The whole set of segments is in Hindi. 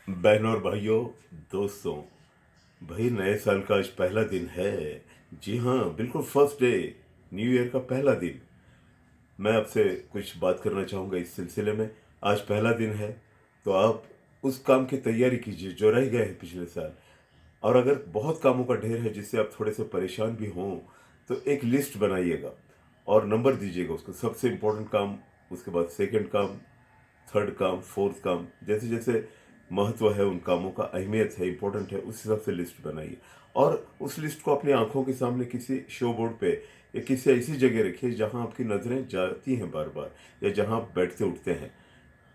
बहनों और भाइयों, दोस्तों, भाई नए साल का आज पहला दिन है। जी हाँ, बिल्कुल फर्स्ट डे, न्यू ईयर का पहला दिन। मैं आपसे कुछ बात करना चाहूँगा इस सिलसिले में। आज पहला दिन है, तो आप उस काम की तैयारी कीजिए जो रह गए हैं पिछले साल। और अगर बहुत कामों का ढेर है जिससे आप थोड़े से परेशान भी हों, तो एक लिस्ट बनाइएगा और नंबर दीजिएगा उसको। सबसे इम्पोर्टेंट काम, उसके बाद सेकंड काम, थर्ड काम, फोर्थ काम, जैसे जैसे महत्व है उन कामों का, अहमियत है, इंपॉर्टेंट है, उस हिसाब से लिस्ट बनाइए। और उस लिस्ट को अपनी आंखों के सामने किसी शो बोर्ड पे या किसी ऐसी जगह रखिए जहां आपकी नज़रें जाती हैं बार बार, या जहां आप बैठते उठते हैं।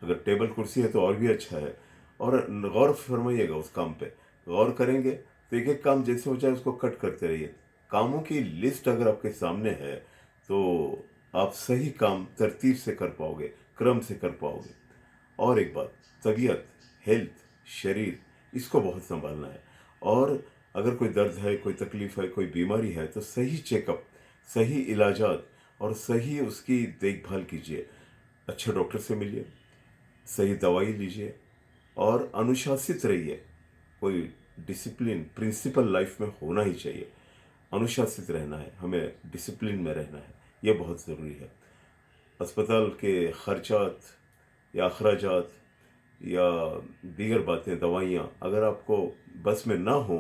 अगर टेबल कुर्सी है तो और भी अच्छा है। और गौर फरमाइएगा उस काम पे। गौर करेंगे तो एक एक काम जैसे हो जाए उसको कट करते रहिए। कामों की लिस्ट अगर आपके सामने है तो आप सही काम तरतीब से कर पाओगे, क्रम से कर पाओगे। और एक बात, तबीयत, हेल्थ, शरीर, इसको बहुत संभालना है। और अगर कोई दर्द है, कोई तकलीफ है, कोई बीमारी है, तो सही चेकअप, सही इलाजात और सही उसकी देखभाल कीजिए। अच्छे डॉक्टर से मिलिए, सही दवाई लीजिए और अनुशासित रहिए। कोई डिसिप्लिन, प्रिंसिपल लाइफ में होना ही चाहिए। अनुशासित रहना है, हमें डिसिप्लिन में रहना है, ये बहुत ज़रूरी है। अस्पताल के खर्चात या अखराजात या दीगर बातें, दवाइयाँ अगर आपको बस में ना हो,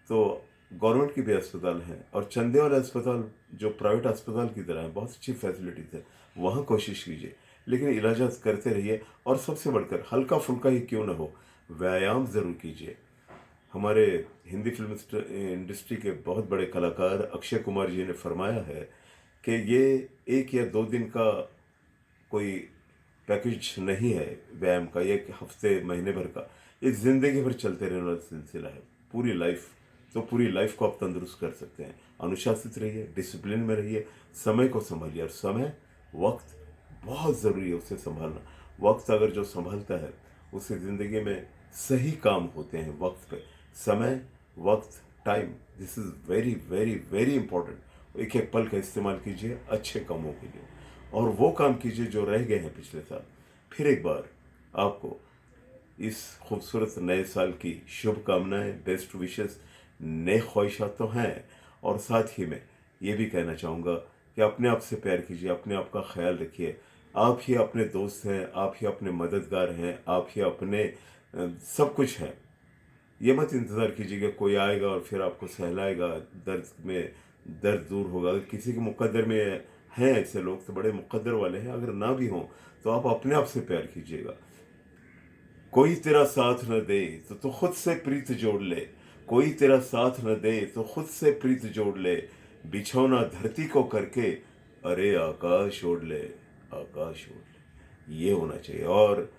तो गवर्नमेंट की भी अस्पताल हैं, और चंदे वाले अस्पताल जो प्राइवेट अस्पताल की तरह हैं, बहुत अच्छी फैसिलिटीज़ है, वहाँ कोशिश कीजिए। लेकिन इलाज करते रहिए। और सबसे बढ़कर हल्का फुल्का ही क्यों ना हो, व्यायाम ज़रूर कीजिए। हमारे हिंदी फिल्म इंडस्ट्री के बहुत बड़े कलाकार अक्षय कुमार जी ने फरमाया है कि ये 1 या 2 दिन का कोई पैकेज नहीं है व्यायाम का, एक हफ्ते महीने भर का, ये जिंदगी भर चलते रहने वाला सिलसिला है। पूरी लाइफ, तो पूरी लाइफ को आप तंदुरुस्त कर सकते हैं। अनुशासित रहिए, डिसिप्लिन में रहिए, समय को संभालिए। और समय, वक्त बहुत ज़रूरी है उसे संभालना। वक्त अगर जो संभालता है उससे ज़िंदगी में सही काम होते हैं वक्त पे। समय, वक्त, time, this is very very very important. एक एक पल का इस्तेमाल कीजिए अच्छे कामों के लिए, और वो काम कीजिए जो रह गए हैं पिछले साल। फिर एक बार आपको इस खूबसूरत नए साल की शुभकामनाएं, बेस्ट विशेस, नए ख्वाहिशात तो हैं। और साथ ही में ये भी कहना चाहूँगा कि अपने आप से प्यार कीजिए, अपने आप का ख्याल रखिए। आप ही अपने दोस्त हैं, आप ही अपने मददगार हैं, आप ही अपने सब कुछ हैं। ये मत इंतज़ार कीजिए कि कोई आएगा और फिर आपको सहलाएगा, दर्द में दर्द दूर होगा। अगर किसी के मुकद्दर में हैं ऐसे लोग, तो बड़े मुकद्दर वाले हैं। अगर ना भी हों तो आप अपने आप से प्यार कीजिएगा। कोई तेरा साथ न दे तो खुद से प्रीत जोड़ ले। कोई तेरा साथ न दे तो खुद से प्रीत जोड़ ले। बिछौना धरती को करके, अरे आकाश ओढ़ ले, आकाश ओढ़ ले। ये होना चाहिए। और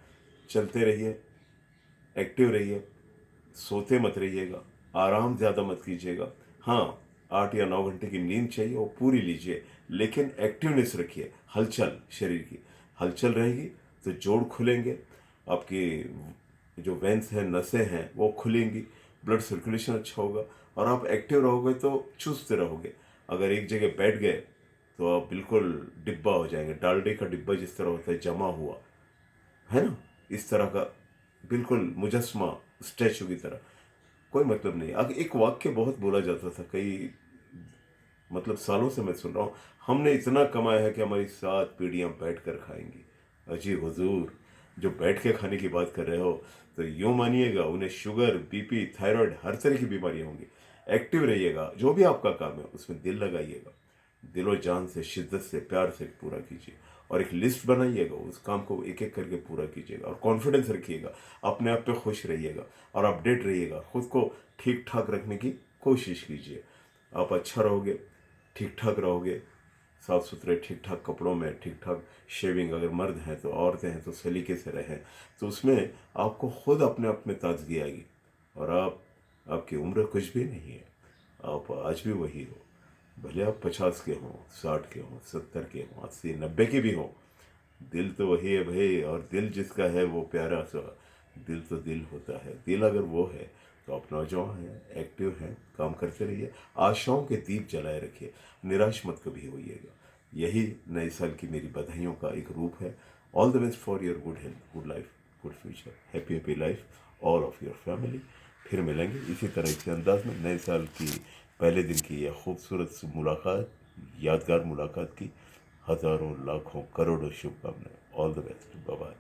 चलते रहिए, एक्टिव रहिए, सोते मत रहिएगा, आराम ज़्यादा मत कीजिएगा। हाँ, 8 या 9 घंटे की नींद चाहिए, वो पूरी लीजिए, लेकिन एक्टिवनेस रखिए। हलचल, शरीर की हलचल रहेगी तो जोड़ खुलेंगे, आपकी जो वेंस हैं, नसें हैं, वो खुलेंगी, ब्लड सर्कुलेशन अच्छा होगा, और आप एक्टिव रहोगे तो चुस्त रहोगे। अगर एक जगह बैठ गए तो आप बिल्कुल डिब्बा हो जाएंगे, डालडे का डिब्बा जिस तरह होता है जमा हुआ, है ना, इस तरह का बिल्कुल मुजस्मा, स्टैचू की तरह। कोई मतलब नहीं। अब एक वाक्य बहुत बोला जाता था, कई मतलब सालों से मैं सुन रहा हूँ, हमने इतना कमाया है कि हमारी 7 पीढ़ियाँ बैठ कर खाएंगी। अजी हुजूर, जो बैठ के खाने की बात कर रहे हो, तो यूँ मानिएगा उन्हें शुगर, बीपी, थायराइड, हर तरह की बीमारियाँ होंगी। एक्टिव रहिएगा, जो भी आपका काम है उसमें दिल लगाइएगा, दिलो जान से, शिद्दत से, प्यार से पूरा कीजिए। और एक लिस्ट बनाइएगा, उस काम को एक एक करके पूरा कीजिएगा। और कॉन्फिडेंस रखिएगा, अपने आप पे खुश रहिएगा और अपडेट रहिएगा। खुद को ठीक ठाक रखने की कोशिश कीजिए। आप अच्छा रहोगे, ठीक ठाक रहोगे, साफ सुथरे ठीक ठाक कपड़ों में, ठीक ठाक शेविंग, अगर मर्द हैं तो, औरतें हैं तो सलीके से रहें, तो उसमें आपको खुद अपने आप में ताजगी आएगी। और आपकी उम्र कुछ भी नहीं है, आप आज भी वही हो। भले आप 50 के हों, 60 के हों, 70 के हों, 80, 90 के भी हों, दिल तो वही है भाई। और दिल जिसका है वो प्यारा सा दिल, तो दिल होता है। दिल अगर वो है तो आप नौजवान हैं, एक्टिव हैं, काम करते रहिए, आशाओं के दीप जलाए रखिए, निराश मत कभी होइएगा। यही नए साल की मेरी बधाइयों का एक रूप है। All the best for your good health, good life, good future, happy happy life all of your family. फिर मिलेंगे इसी तरह के अंदाज में नए साल की पहले दिन की यह खूबसूरत मुलाकात, यादगार मुलाकात की हज़ारों लाखों करोड़ों शुभकामनाएं। All the best, bye bye.